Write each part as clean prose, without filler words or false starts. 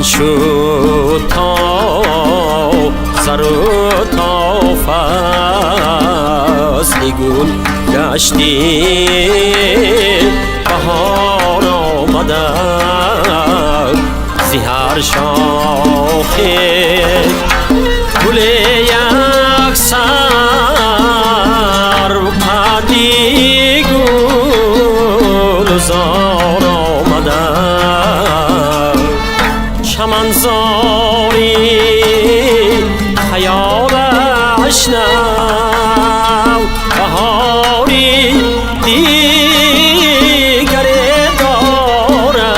چمن شد تا سر و تا فصل گل گشتی بهار آمده زی هر شاخه گل یک سر پری گلزار آمده چمنزاری خیالش نو بهاری دیگری دارد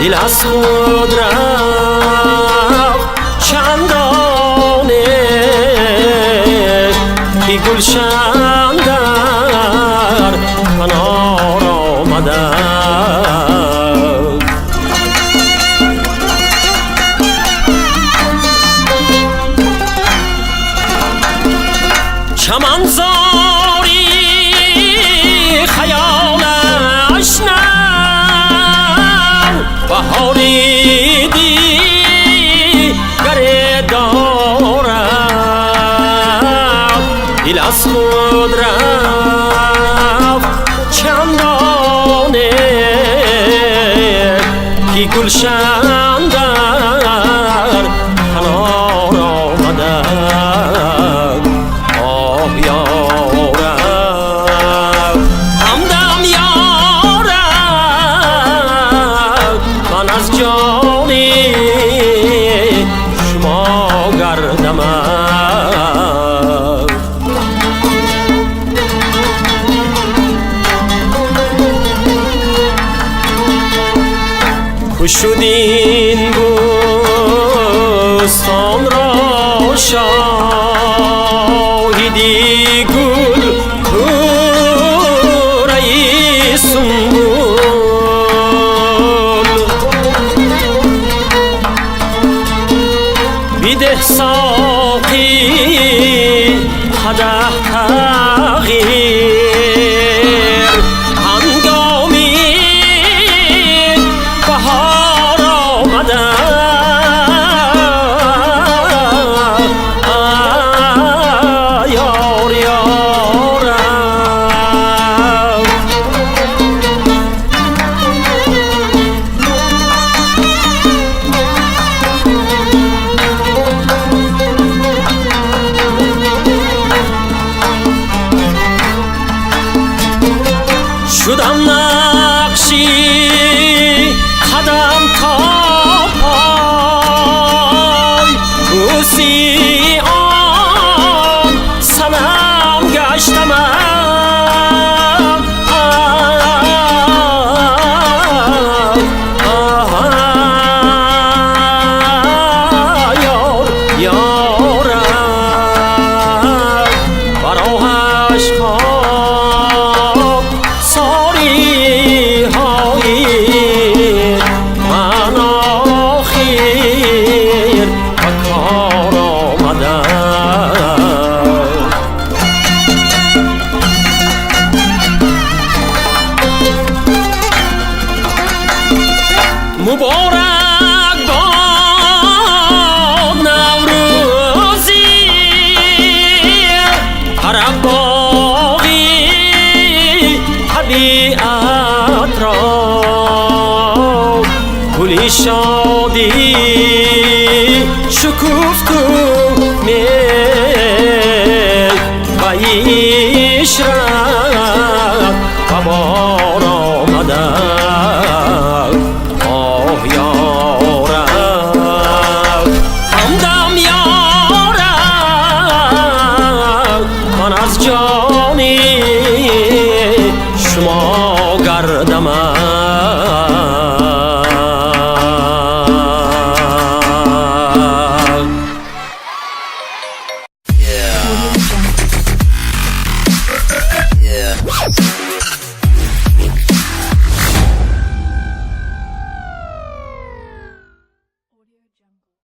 دل از خود رفت چندانه که گلشن در کنار آمده چمنزاری خیالش نو بهاری دیگری دارد دل از خود رفت چندانه که گلشن در کنار آمده از جانی شما گردم کشودین بستان را شاهدی گل کوره سنبول بیده ساقی قدح تغییر هنگامی بهار آمده یار یارم شدم نقشی قدم تا پای بوسی آن صنم گشتم یار یارم براهش مبارک باد نوروزی هر باغی طبیعت را گلی شادی